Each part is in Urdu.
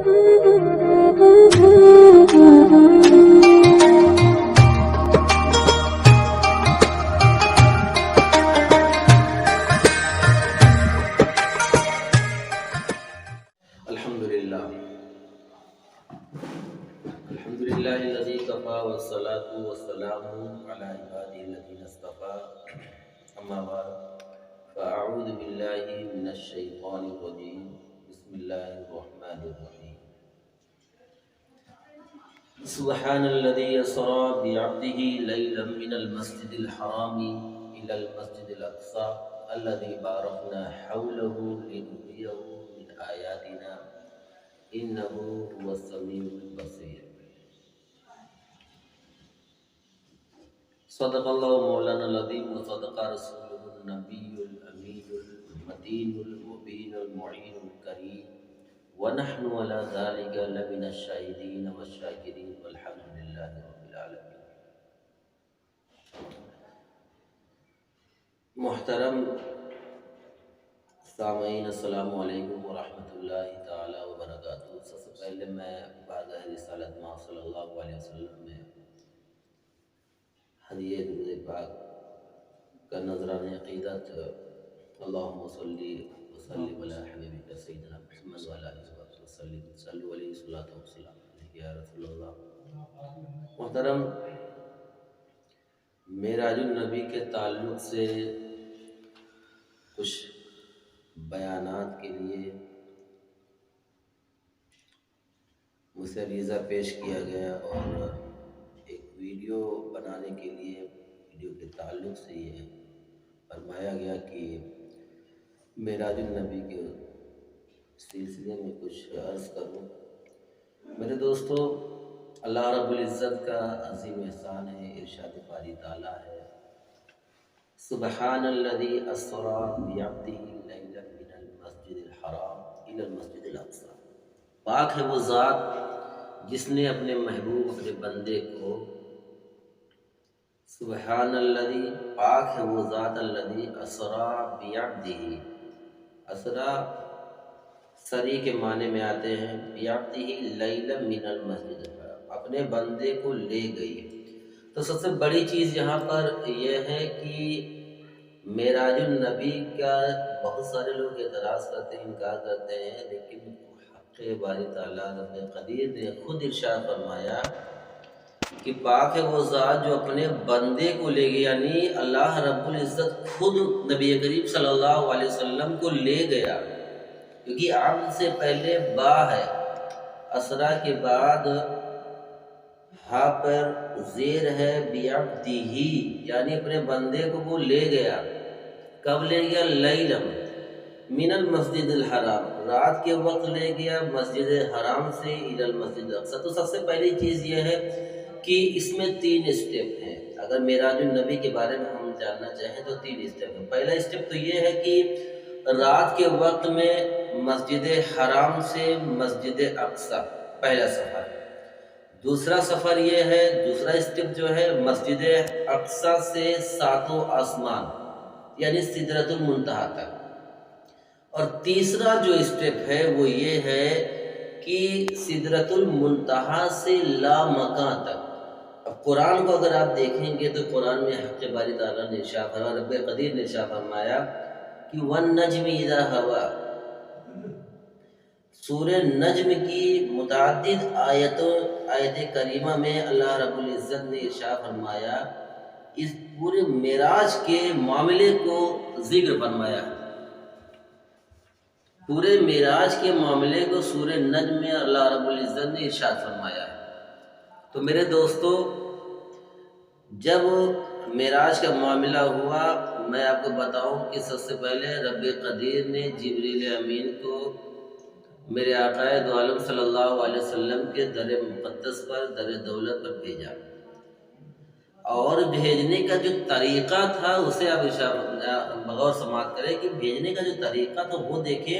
الحمدللہ الذی کفا والصلاة والسلام علی عبادہ الذین اصطفى اما بعد فاعوذ باللہ من الشیطان الرجیم بسم اللہ الرحمن الرحیم سبحان الذی اسری بعبدہ لیلا من المسجد الحرام الی المسجد الاقصی الذی بارکنا حولہ لنریہ من آیاتنا انہ هو السمیع البصیر۔ صدق اللہ مولانا العظیم وصدق رسولہ النبی الامین المتین المبین المعین الکریم ونحن علی ذلک لمن الشاہدین والشاکرین والحمد للہ رب العالمین۔ محترم سامعین، السلام علیکم ورحمۃ اللہ تعالی وبرکاتہ۔ سب سے پہلے میں بارگاہ رسالت ماں صلی اللہ علیہ وسلم میں ہدیہ درود پاک کا نذرانہ عقیدت اللہم صلی وسلم علی حبیبک سیدنا محمد وعلی آلہ وصحبہ وسلم صلو علیہ الصلاۃ والسلام علیہ یا رسول اللہ۔ محترم، معراج النبی کے تعلق سے کچھ بیانات کے لیے مجھ سے عریضہ پیش کیا گیا اور ایک ویڈیو بنانے کے لیے ویڈیو کے تعلق سے یہ فرمایا گیا کہ معراج النبی کے سلسلے میں کچھ عرض کروں۔ میرے دوستو، اللہ رب العزت کا عظیم احسان ہے، ارشاد باری تعالیٰ ہے سبحان الذی اسری بعبدہ لیلا من المسجد الحرام الی المسجد الاقصی۔ پاک ہے وہ ذات جس نے اپنے محبوب، اپنے بندے کو، سبحان الذی، پاک ہے وہ ذات الذی اسری بعبدہ، اسری سری کے معنی میں آتے ہیں بعبدہ لیلا من المسجد الحرام، اپنے بندے کو لے گئی۔ تو سب سے بڑی چیز یہاں پر یہ ہے کہ معراج النبی کا بہت سارے لوگ اعتراض کرتے ہیں، انکار کرتے ہیں، لیکن حق باری تعالیٰ رب قدیر نے خود ارشاد فرمایا کہ پاک ہے وہ ذات جو اپنے بندے کو لے گیا، یعنی اللہ رب العزت خود نبی کریم صلی اللہ علیہ وسلم کو لے گیا، کیونکہ عبد سے پہلے با ہے، اسرا کے بعد ہاں پر زیر ہے بعبدہ، یعنی اپنے بندے کو وہ لے گیا۔ کب لے گیا؟ لیلم من المسجد الحرام، رات کے وقت لے گیا مسجد حرام سے الی المسجد الاقصی۔ تو سب سے پہلی چیز یہ ہے کہ اس میں 3 اسٹیپ ہیں۔ اگر معراج النبی کے بارے میں ہم جاننا چاہیں تو 3 اسٹیپ ہیں۔ پہلا اسٹیپ تو یہ ہے کہ رات کے وقت میں مسجد حرام سے مسجد اقصی، پہلا سفر۔ دوسرا سفر یہ ہے، دوسرا اسٹیپ جو ہے مسجد اقصی سے 7 آسمان یعنی سدرۃ المنتہا تک۔ اور تیسرا جو اسٹیپ ہے وہ یہ ہے کہ سدرۃ المنتہا سے لامکان تک۔ اب قرآن کو اگر آپ دیکھیں گے تو قرآن میں حق باری تعالیٰ نے ارشاد فرمایا، رب قدیر نے ارشاد فرمایا کہ وَالنَّجْمِ اِذَا هَوَىٰ، سورہ نجم کی متعدد آیت کریمہ میں اللہ رب العزت نے ارشاد فرمایا، اس پورے معراج کے معاملے کو ذکر فرمایا، پورے معراج کے معاملے کو سورہ نجم میں اللہ رب العزت نے ارشاد فرمایا ہے۔ تو میرے دوستو، جب معراج کا معاملہ ہوا، میں آپ کو بتاؤں کہ سب سے پہلے رب قدیر نے جبریل امین کو میرے آقا دو عالم صلی اللہ علیہ وسلم کے در مقدس پر، در دولت پر بھیجا، اور بھیجنے کا جو طریقہ تھا اسے آپ بغور سماعت کریں کہ بھیجنے کا جو طریقہ تھا وہ دیکھیں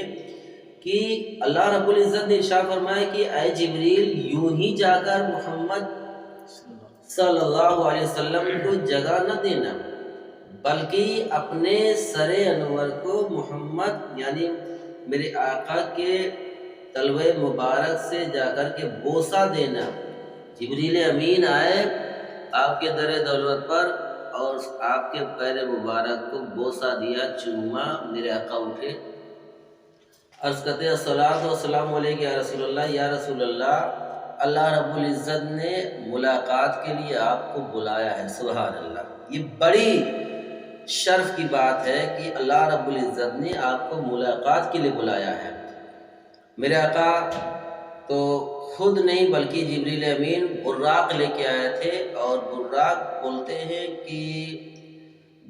کہ اللہ رب العزت نے ارشاد فرمایا کہ اے جبریل، یوں ہی جا کر محمد صلی اللہ علیہ وسلم کو جگہ نہ دینا، بلکہ اپنے سر انور کو محمد یعنی میرے آقا کے تلوے مبارک سے جا کر کے بوسہ دینا۔ جبریل امین آئے آپ کے در دولت پر اور آپ کے پیر مبارک کو بوسہ دیا، چوما، میرے آقا اٹھے، عرض کرتے الصلاۃ والسلام علیک یا رسول اللہ، یا رسول اللہ، اللہ رب العزت نے ملاقات کے لیے آپ کو بلایا ہے۔ سبحان اللہ، یہ بڑی شرف کی بات ہے کہ اللہ رب العزت نے آپ کو ملاقات کے لیے بلایا ہے۔ میرے آقا تو خود نہیں بلکہ جبریل امین براق لے کے آئے تھے، اور براق بولتے ہیں کہ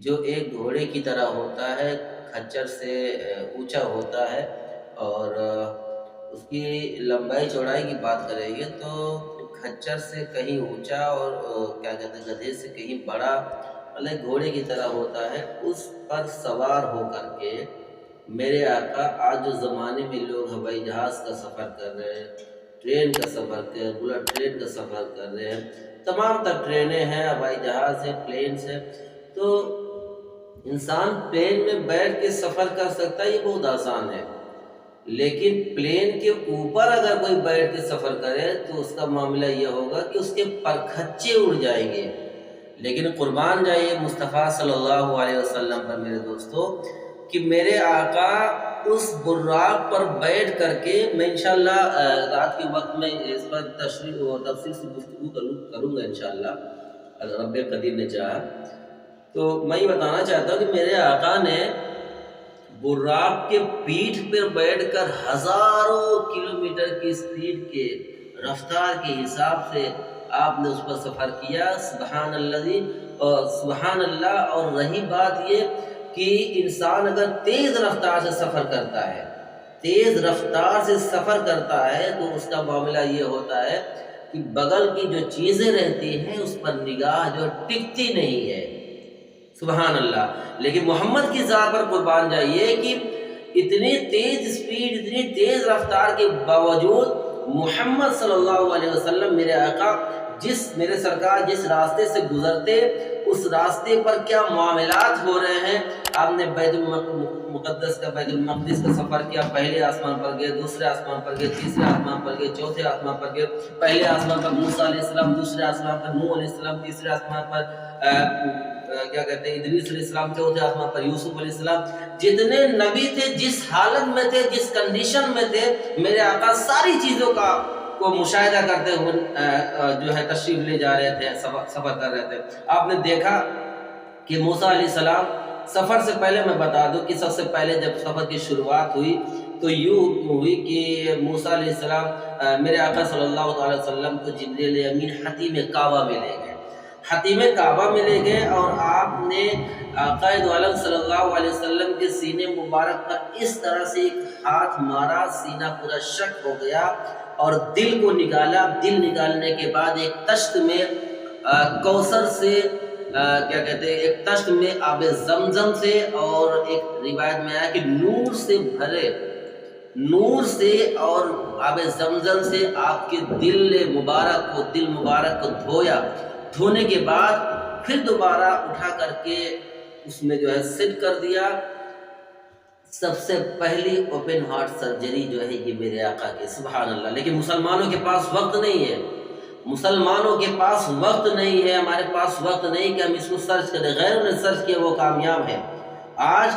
جو ایک گھوڑے کی طرح ہوتا ہے، کھچر سے اونچا ہوتا ہے، اور اس کی لمبائی چوڑائی کی بات کریں گے تو کھچر سے کہیں اونچا اور کیا کہتے ہیں گدھے سے کہیں بڑا، مطلب گھوڑے کی طرح ہوتا ہے، اس پر سوار ہو کر کے میرے آقا آج جو زمانے میں لوگ ہوائی جہاز کا سفر کر رہے ہیں، ٹرین کا سفر کر رہے ہیں، بلٹ ٹرین کا سفر کر رہے ہیں، تمام تر ٹرینیں ہیں، ہوائی جہاز ہیں، پلینس ہیں، تو انسان پلین میں بیٹھ کے سفر کر سکتا ہے، یہ بہت آسان ہے، لیکن پلین کے اوپر اگر کوئی بیٹھ کے سفر کرے تو اس کا معاملہ یہ ہوگا کہ اس کے پرکھچے اڑ جائیں گے۔ لیکن قربان جائیے مصطفیٰ صلی اللہ علیہ وسلم پر میرے دوستو، کہ میرے آقا اس براق پر بیٹھ کر کے، میں انشاءاللہ رات کے وقت میں اس پر تشریح و تفصیل سے گفتگو کروں گا انشاءاللہ، اگر رب قدیر نے چاہا تو میں یہ بتانا چاہتا ہوں کہ میرے آقا نے براق کے پیٹھ پر بیٹھ کر ہزاروں کلومیٹر کی سپیڈ کے رفتار کے حساب سے آپ نے اس پر سفر کیا۔ سبحان اللہ۔ اور رہی بات یہ کہ انسان اگر تیز رفتار سے سفر کرتا ہے، تیز رفتار سے سفر کرتا ہے تو اس کا معاملہ یہ ہوتا ہے کہ بغل کی جو چیزیں رہتی ہیں اس پر نگاہ جو ٹکتی نہیں ہے۔ سبحان اللہ۔ لیکن محمد کی ذات پر قربان جائیے کہ اتنی تیز سپیڈ، اتنی تیز رفتار کے باوجود محمد صلی اللہ علیہ وسلم میرے آقا میرے سرکار جس راستے سے گزرتے اس راستے پر کیا معاملات ہو رہے ہیں۔ آپ نے بیت المقدس کا، بیت المقدس کا سفر کیا، پہلے آسمان پر گئے، دوسرے آسمان پر گئے، تیسرے آسمان پر گئے، چوتھے آسمان پر گئے، پہلے آسمان پر موسیٰ علیہ السلام، دوسرے آسمان پر نوح علیہ السلام، تیسرے آسمان پر کیا کہتے ہیں ادریس علیہ السلام، چوتھے آسمان پر یوسف علیہ السلام۔ جتنے نبی تھے جس حالت میں تھے، جس کنڈیشن میں تھے، میرے آقا ساری چیزوں کو مشاہدہ کرتے ہوئے جو ہے تشریف لے جا رہے تھے، سفر کر رہے تھے۔ آپ نے دیکھا کہ موسیٰ علیہ السلام سفر سے پہلے، میں بتا دوں کہ سب سے پہلے جب سفر کی شروعات ہوئی تو یوں ہوئی کہ موسیٰ علیہ السلام میرے آقا صلی اللہ علیہ وسلم کو جبریل امین حتیم کعبہ میں لے گئے، حتیم کعبہ میں لے گئے، اور آپ نے قائد عالم صلی اللہ علیہ وسلم کے سینے مبارک پر اس طرح سے ایک ہاتھ مارا، سینہ پورا شک ہو گیا، اور دل کو نکالا۔ دل نکالنے کے بعد ایک تشت میں کوثر سے کیا کہتے ہیں، ایک تشت میں آب زمزم سے، اور ایک روایت میں آیا کہ نور سے بھرے، نور سے اور آب زمزم سے آپ کے دل مبارک کو دھویا۔ دھونے کے بعد پھر دوبارہ اٹھا کر کے اس میں جو ہے سیٹ کر دیا۔ سب سے پہلی اوپن ہارٹ سرجری جو ہے یہ میرے آقا کی، سبحان اللہ۔ لیکن مسلمانوں کے پاس وقت نہیں ہے، مسلمانوں کے پاس وقت نہیں ہے، ہمارے پاس وقت نہیں کہ ہم اس کو سرچ کریں، غیروں نے سرچ کیا وہ کامیاب ہے۔ آج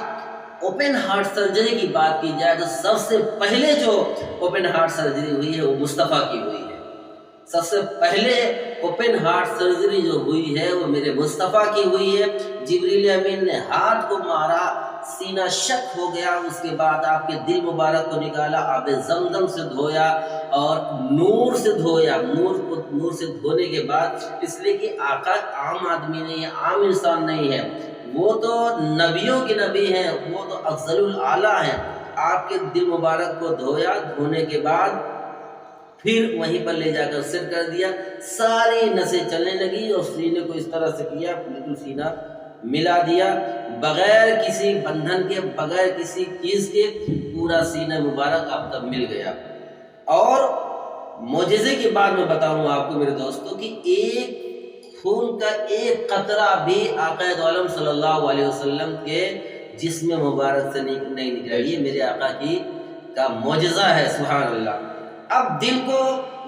اوپن ہارٹ سرجری کی بات کی جائے تو سب سے پہلے جو اوپن ہارٹ سرجری ہوئی ہے وہ مصطفیٰ کی ہوئی ہے۔ سب سے پہلے اوپن ہارٹ سرجری جو ہوئی ہے وہ میرے مصطفیٰ کی ہوئی ہے۔ جبریل امین نے ہاتھ کو مارا، سینہ شک ہو گیا، اس کے بعد آپ کے دل مبارک کو نکالا، آب زمزم سے دھویا اور نور سے دھویا۔ نور سے دھونے کے بعد، اس لیے کہ آقا عام آدمی نہیں ہے، عام انسان نہیں ہے، وہ تو نبیوں کے نبی ہیں، وہ تو افضل الاعلیٰ ہیں۔ آپ کے دل مبارک کو دھویا، دھونے کے بعد پھر وہیں پر لے جا کر سیٹ کر دیا، ساری نسیں چلنے لگی، اور سینے کو اس طرح سے کیا، بالکل سینہ ملا دیا، بغیر کسی بندھن کے، بغیر کسی چیز کے، پورا سینہ مبارک آپ کا مل گیا۔ اور معجزے کی بات میں بتاؤں آپ کو میرے دوستوں کہ ایک خون کا ایک قطرہ بھی آقا دو عالم صلی اللہ علیہ وسلم کے جسم مبارک سے نہیں نکلا۔ یہ میرے آقا کی کا معجزہ ہے، سبحان اللہ۔ اب دل کو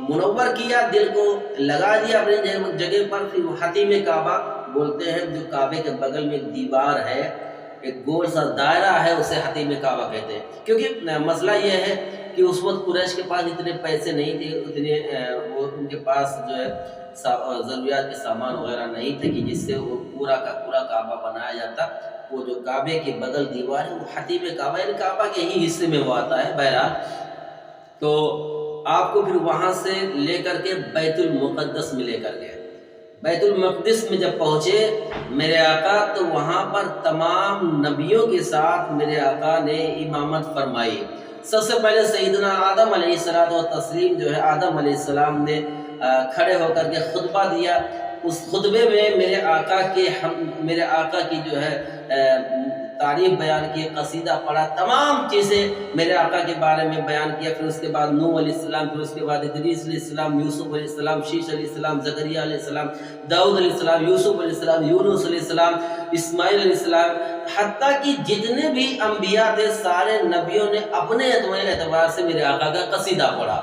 منور کیا، دل کو لگا دیا اپنی جگہ پر، پھر وہ حتیم کعبہ بولتے ہیں، جو کعبے کے بغل میں ایک دیوار ہے، ایک گول سا دائرہ ہے، اسے حتیم کعبہ کہتے ہیں۔ کیونکہ مسئلہ یہ ہے کہ اس وقت قریش کے پاس اتنے پیسے نہیں تھے، اتنے وہ ان کے پاس جو ہے ضروریات کے سامان وغیرہ نہیں تھے کہ جس سے وہ پورا کا پورا کعبہ بنایا جاتا۔ وہ جو کعبے کے بغل دیوار ہے وہ حتیم کعبہ، یعنی کعبہ کے ہی حصے میں وہ آتا ہے۔ بہرحال تو آپ کو پھر وہاں سے لے کر کے بیت المقدس میں لے کر گئے۔ بیت المقدس میں جب پہنچے میرے آقا، تو وہاں پر تمام نبیوں کے ساتھ میرے آقا نے امامت فرمائی۔ سب سے پہلے سیدنا آدم علیہ السلام و تسلیم جو ہے، آدم علیہ السلام نے کھڑے ہو کر کے خطبہ دیا۔ اس خطبے میں میرے آقا کی جو ہے تعریف بیان کی، قصیدہ پڑھا، تمام چیزیں میرے آقا کے بارے میں بیان کیا۔ پھر اس کے بعد نوح علیہ السلام، پھر اس کے بعد ادریس علیہ السلام، یوسف علیہ السلام، شیش علیہ السلام، زکریا علیہ السلام، داؤد علیہ السلام، یوسف علیہ السلام، یونس علیہ السلام، اسماعیل علیہ السلام، حتیٰ کہ جتنے بھی انبیاء تھے سارے نبیوں نے اپنے اعتبار سے میرے آقا کا قصیدہ پڑھا۔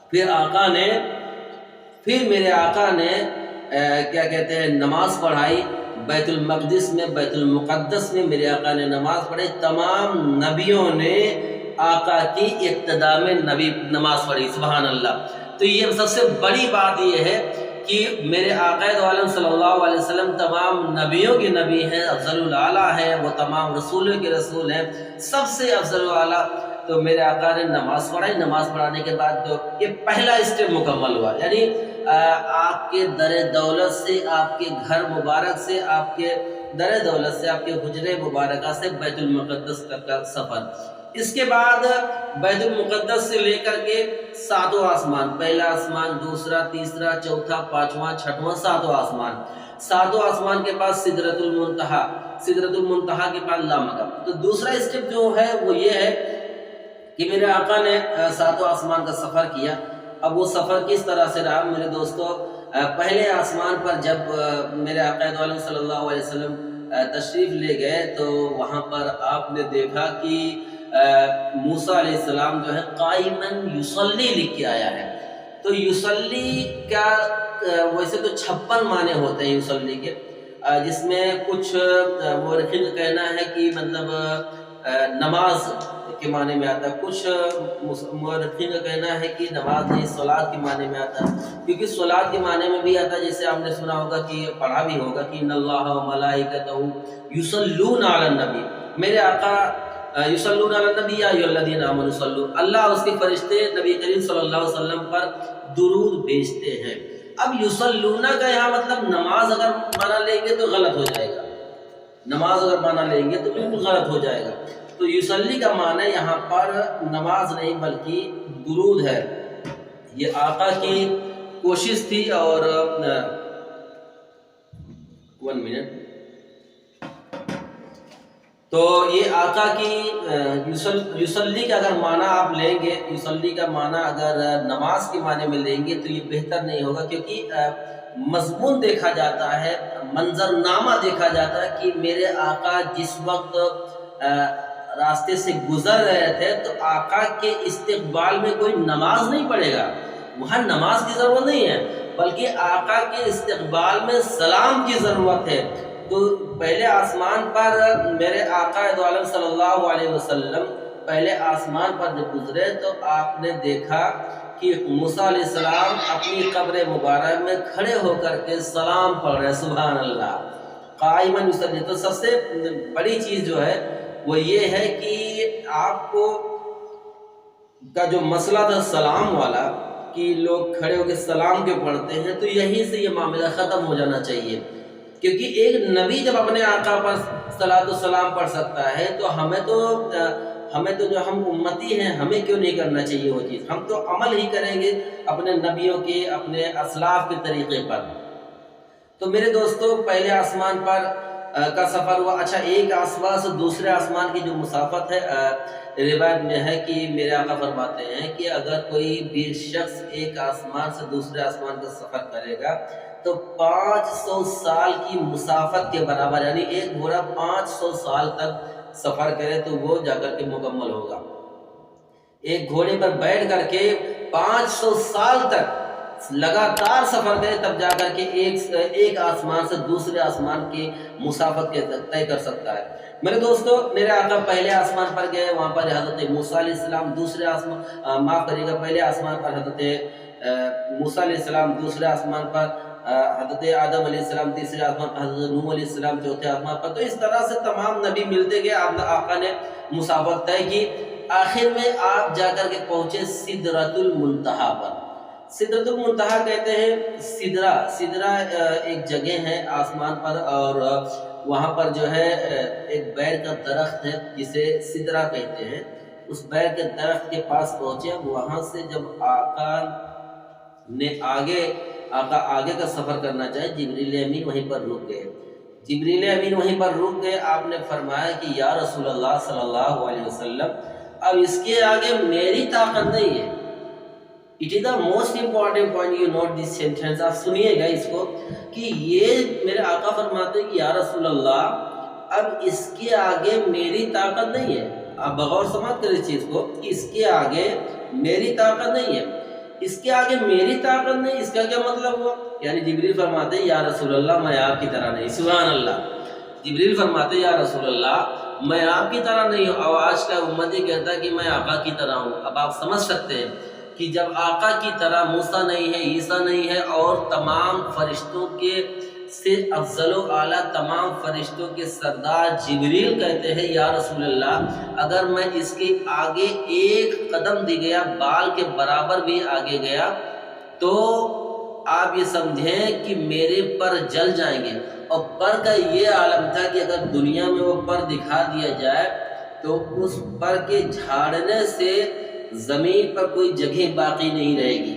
پھر میرے آقا نے کیا کہتے ہیں نماز پڑھائی بیت المقدس میں، بیت المقدس میں میرے آقا نے نماز پڑھی۔ تمام نبیوں نے آقا کی اقتداء میں نماز پڑھی، سبحان اللہ۔ تو یہ سب سے بڑی بات یہ ہے کہ میرے آقا دو عالم صلی اللہ علیہ وسلم تمام نبیوں کے نبی ہیں، افضل الاعلیٰ ہیں، وہ تمام رسولوں کے رسول ہیں، سب سے افضل الاعلیٰ۔ تو میرے آقا نے نماز پڑھائی، نماز پڑھانے کے بعد تو یہ پہلا اسٹیپ مکمل ہوا، یعنی آپ کے در دولت سے، آپ کے گھر مبارک سے، آپ کے در دولت سے، آپ کے حجرے مبارکہ سے بیت المقدس تک کا سفر۔ اس کے بعد بیت المقدس سے لے کر کے ساتوں آسمان، پہلا آسمان، دوسرا، تیسرا، چوتھا، پانچواں، چھٹواں، ساتوں آسمان۔ ساتوں آسمان کے پاس سدرۃ المنتہا، سدرۃ المنتہا کے پاس لامکہ۔ تو دوسرا اسٹیپ جو ہے وہ یہ ہے کہ میرے آقا نے ساتوں آسمان کا سفر کیا۔ اب وہ سفر کس طرح سے رہا میرے دوستو؟ پہلے آسمان پر جب میرے آقا دو عالم صلی اللہ علیہ وسلم تشریف لے گئے تو وہاں پر آپ نے دیکھا کہ موسیٰ علیہ السلام جو ہے قائماً یصلی لکھ کے آیا ہے۔ تو یصلی کا ویسے تو 56 معنی ہوتے ہیں یصلی کے، جس میں کچھ مورخین کا کہنا ہے کہ مطلب نماز کے معنی میں آتا ہے، کچھ مورخین کا کہنا ہے کہ نماز نہیں صلاۃ کے معنی میں آتا ہے، کیونکہ صلاۃ کے معنی میں بھی آتا ہے، جیسے آپ نے سنا ہوگا کہ پڑھا بھی ہوگا کہ ان اللہ و ملائکتہ یصلون علی النبی، میرے آقا یصلون علی النبی یا ایھا الذین آمنوا صلوا، اللہ اس کے فرشتے نبی کریم صلی اللہ علیہ وسلم پر درود بھیجتے ہیں۔ اب یصلون کا یہاں مطلب نماز اگر معنی لیں گے تو غلط ہو جائے گا، نماز اگر معنی لیں گے تو بالکل غلط ہو جائے گا۔ تو یصلی کا معنی یہاں پر نماز نہیں بلکہ درود ہے۔ یہ آقا کی کوشش تھی، اور 1 منٹ، تو یہ آقا کی یصلی کا اگر معنی آپ لیں گے، یصلی کا معنی اگر نماز کے معنی میں لیں گے تو یہ بہتر نہیں ہوگا، کیونکہ مضمون دیکھا جاتا ہے، منظرنامہ دیکھا جاتا ہے کہ میرے آقا جس وقت راستے سے گزر رہے تھے تو آقا کے استقبال میں کوئی نماز نہیں پڑھے گا، وہاں نماز کی ضرورت نہیں ہے، بلکہ آقا کے استقبال میں سلام کی ضرورت ہے۔ تو پہلے آسمان پر میرے آقا دو عالم صلی اللہ علیہ وسلم پہلے آسمان پر جب گزرے تو آپ نے دیکھا کہ موسیٰ علیہ السلام اپنی قبر مبارک میں کھڑے ہو کر کے سلام پڑھ رہے، سبحان اللہ، قائماً یصلی۔ تو سب سے بڑی چیز جو ہے وہ یہ ہے کہ آپ کو کا جو مسئلہ تھا سلام والا کہ لوگ کھڑے ہو کے سلام کے پڑھتے ہیں، تو یہیں سے یہ معاملہ ختم ہو جانا چاہیے، کیونکہ ایک نبی جب اپنے آقا پر صلاۃ و سلام پڑھ سکتا ہے تو ہمیں تو جو ہم امتی ہیں ہمیں کیوں نہیں کرنا چاہیے وہ چیز؟ ہم تو عمل ہی کریں گے اپنے نبیوں کے، اپنے اسلاف کے طریقے پر۔ تو میرے دوستو پہلے آسمان پر کا سفر ہوا۔ اچھا، ایک آسمان سے دوسرے آسمان کی جو مسافت ہے، روایت میں ہے کہ میرے آقا فرماتے ہیں کہ اگر کوئی بھی شخص ایک آسمان سے دوسرے آسمان کا سفر کرے گا تو 500 سال کی مسافت کے برابر، یعنی ایک گھوڑا 500 سال تک سفر کرے تو وہ جا کر کے مکمل ہوگا۔ ایک گھوڑے پر بیٹھ کر کے 500 سال تک لگاتار سفر کرے تب جا کر کے ایک آسمان سے دوسرے آسمان کی مسافت طے کر سکتا ہے۔ میرے دوستو، میرے آقا پہلے آسمان پر گئے، وہاں پر حضرت موسیٰ علیہ السلام دوسرے آسمان معاف کریے گا پہلے آسمان پر حضرت موسیٰ علیہ السلام، دوسرے آسمان پر حضرت آدم علیہ السلام، تیسرے آسمان پر حضرت نوح علیہ السلام، چوتھے آسمان پر۔ تو اس طرح سے تمام نبی ملتے گئے، آقا نے مسافت طے کی، آخر میں آپ جا کر کے پہنچے سدرۃ المنتہا پر۔ سدرۃ المنتہا کہتے ہیں سدرہ ایک جگہ ہے آسمان پر، اور وہاں پر جو ہے ایک بیر کا درخت ہے جسے سدرہ کہتے ہیں۔ اس بیر کے درخت کے پاس پہنچے، وہاں سے جب آقا آگے کا سفر کرنا چاہے، جبریل امین وہیں پر رک گئے۔ جبریل امین وہیں پر رک گئے، آپ نے فرمایا کہ یا رسول اللہ صلی اللہ علیہ وسلم، اب اس کے آگے میری طاقت نہیں ہے۔ It is the most important point, you note this sentence, آپ سنیے گا اس کو، کہ یہ میرے آقا فرماتے ہیں کہ یا رسول اللہ، اب اس کے آگے میری طاقت نہیں ہے۔ آپ بغور سماعت کریں اس چیز کو، کہ اس کے آگے میری طاقت نہیں ہے۔ اس کے آگے میری طاقت نہیں، اس کا کیا مطلب ہوا؟ یعنی جبریل فرماتے ہیں یا رسول اللہ، میں آپ کی طرح نہیں۔ سبحان اللہ! جبریل فرماتے ہیں یا رسول اللہ، میں آپ کی طرح نہیں ہوں، اور آج کا امت یہ کہتا ہے کہ میں آقا کی طرح ہوں۔ اب آپ سمجھ سکتے ہیں کہ جب آقا کی طرح موسیٰ نہیں ہے، عیسیٰ نہیں ہے، اور تمام فرشتوں کے سے افضل و اعلیٰ تمام فرشتوں کے سردار جبریل کہتے ہیں یا رسول اللہ، اگر میں اس کے آگے ایک قدم دی گیا، بال کے برابر بھی آگے گیا، تو آپ یہ سمجھیں کہ میرے پر جل جائیں گے۔ اور پر کا یہ عالم تھا کہ اگر دنیا میں وہ پر دکھا دیا جائے تو اس پر کے جھاڑنے سے زمین پر کوئی جگہ باقی نہیں رہے گی۔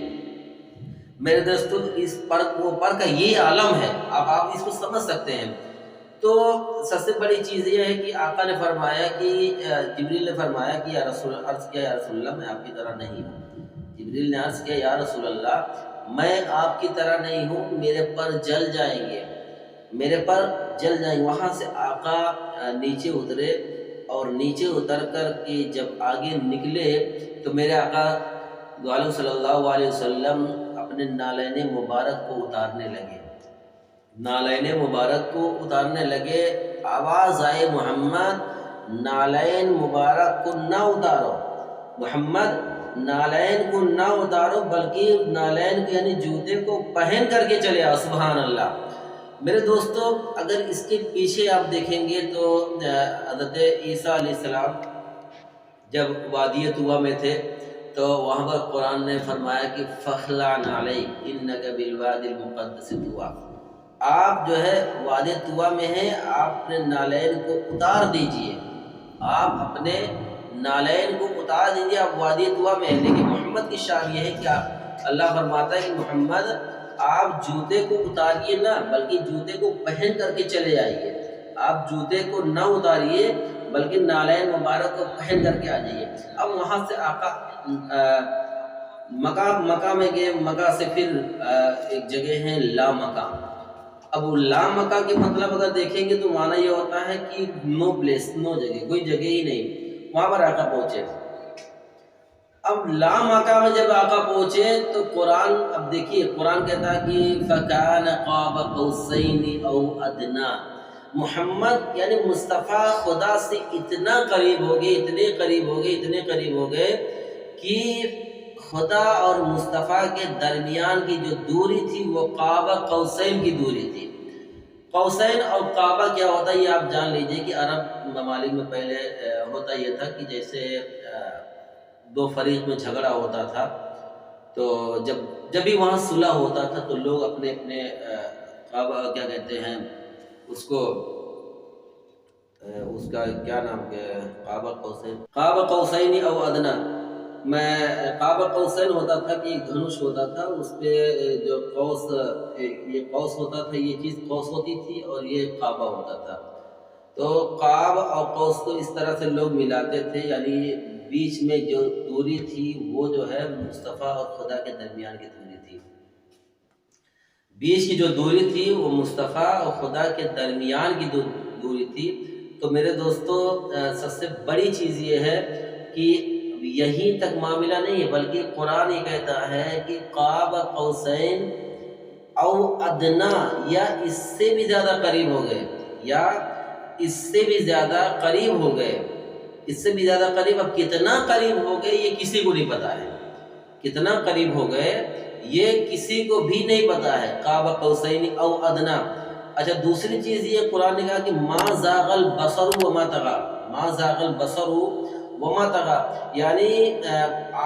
میرے دوستو، اس پر وہ پر کا یہ عالم ہے، اب آپ اس کو سمجھ سکتے ہیں۔ تو سب سے بڑی چیز یہ ہے کہ آقا نے فرمایا کہ جبریل نے فرمایا کہ یا رسول اللہ، میں آپ کی طرح نہیں ہوں۔ جبریل نے عرض کیا یا رسول اللہ، میں آپ کی طرح نہیں ہوں، میرے پر جل جائیں گے، میرے پر جل جائیں گے۔ وہاں سے آقا نیچے اترے، اور نیچے اتر کر کے جب آگے نکلے تو میرے آقا عالم صلی اللہ علیہ وسلم اپنے نالین مبارک کو اتارنے لگے، نالین مبارک کو اتارنے لگے۔ آواز آئے محمد نالین مبارک کو نہ اتارو، محمد نالین کو نہ اتارو، بلکہ نالین کو یعنی جوتے کو پہن کر کے چلے آؤ۔ سبحان اللہ! میرے دوستو، اگر اس کے پیچھے آپ دیکھیں گے تو حضرت عیسیٰ علیہ السلام جب وادی طویٰ میں تھے تو وہاں پر قرآن نے فرمایا کہ فَخْلَعْ عَلَيْكَ إِنَّكَ بِالْوَادِ الْمُقَدَّسِ طُوَىٰ، آپ جو ہے وادی طویٰ میں ہیں، آپ اپنے نالین کو اتار دیجئے، آپ اپنے نالین کو اتار دیجئے، آپ وادی طویٰ میں ہیں۔ لیکن محمد کی شان یہ ہے کہ اللہ فرماتا ہے کہ محمد آپ جوتے کو اتاریے نہ، بلکہ جوتے کو پہن کر کے چلے آئیے۔ آپ جوتے کو نہ اتاریے بلکہ نالین مبارک کو پہن کر کے آ جائیے۔ اب وہاں سے آقا مکہ میں گئے، مکہ سے پھر ایک جگہ ہے لا مکہ۔ اب وہ لا مکہ کے مطلب اگر دیکھیں گے تو معنی یہ ہوتا ہے کہ نو پلیس، نو جگہ، کوئی جگہ ہی نہیں، وہاں پر آقا پہنچے۔ اب لا مکہ میں جب آقا پہنچے تو قرآن، اب دیکھیے قرآن کہتا ہے کہ فَكَانَ قَابَ قَوْسَيْنِ أَوْ أَدْنَىٰ، محمد یعنی مصطفیٰ خدا سے اتنا قریب ہو گئے، اتنے قریب ہو گئے، اتنے قریب ہو گئے کہ خدا اور مصطفیٰ کے درمیان کی جو دوری تھی وہ قاب قوسین کی دوری تھی۔ قوسین اور کعبہ کیا ہوتا ہے یہ آپ جان لیجئے کہ عرب ممالک میں پہلے ہوتا یہ تھا کہ جیسے دو فریق میں جھگڑا ہوتا تھا تو جب بھی وہاں صلح ہوتا تھا تو لوگ اپنے اپنے کعبہ کیا کہتے ہیں اس کو، اس کا کیا نام ہے، قاب قوسین او ادنا، میں قاب قوسین ہوتا تھا کہ ایک دھنش ہوتا تھا، اس پہ جو قوس، یہ قوس ہوتا تھا، یہ چیز قوس ہوتی تھی اور یہ قابہ ہوتا تھا۔ تو قاب اور قوس کو اس طرح سے لوگ ملاتے تھے، یعنی بیچ میں جو دوری تھی وہ جو ہے مصطفیٰ اور خدا کے درمیان کی دوری تھی، بیچ کی جو دوری تھی وہ مصطفیٰ اور خدا کے درمیان کی دوری تھی۔ تو میرے دوستو، سب سے بڑی چیز یہ ہے کہ یہیں تک معاملہ نہیں ہے، بلکہ قرآن یہ کہتا ہے کہ قاب قوسین او ادنا، یا اس سے بھی زیادہ قریب ہو گئے، یا اس سے بھی زیادہ قریب ہو گئے، اس سے بھی زیادہ قریب۔ اب کتنا قریب ہو گئے یہ کسی کو نہیں پتا ہے، کتنا قریب ہو گئے یہ کسی کو بھی نہیں پتا ہے۔ قاب قوسین او ادنا۔ اچھا دوسری چیز یہ قرآن نے کہا کہ ما زاغ البصر وما طغى، ما زاغ البصر وما طغى، یعنی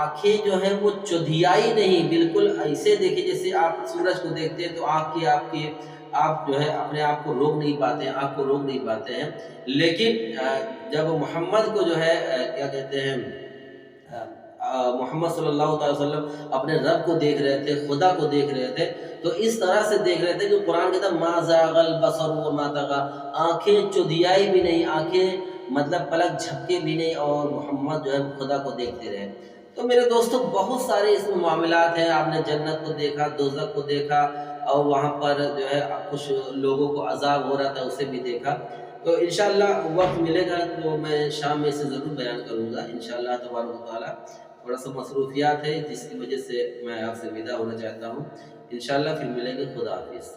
آنکھیں جو ہیں وہ چدھیائی نہیں، بالکل ایسے دیکھیں جیسے آپ سورج کو دیکھتے ہیں تو آپ جو ہے اپنے آپ کو روک نہیں پاتے ہیں، آنکھ کو روک نہیں پاتے ہیں، لیکن جب محمد کو جو ہے کیا کہتے ہیں محمد صلی اللہ تعالی وسلم اپنے رب کو دیکھ رہے تھے، خدا کو دیکھ رہے تھے، تو اس طرح سے دیکھ رہے تھے کہ قرآن کہتا ہے ما زاغ البصر وما طغى، آنکھیں چدھیائی بھی نہیں، آنکھیں مطلب پلک جھپکے بھی نہیں، اور محمد جو ہے خدا کو دیکھتے رہے۔ تو میرے دوستو بہت سارے اس میں معاملات ہیں، آپ نے جنت کو دیکھا، دوزخ کو دیکھا، اور وہاں پر جو ہے کچھ لوگوں کو عذاب ہو رہا تھا اسے بھی دیکھا۔ تو انشاءاللہ وقت ملے گا تو میں شام میں اسے ضرور بیان کروں گا انشاءاللہ تبارک و تعالیٰ۔ تھوڑا سا مصروفیات ہے جس کی وجہ سے میں آپ سے وداع ہونا چاہتا ہوں، انشاءاللہ پھر ملیں گے۔ خدا حافظ۔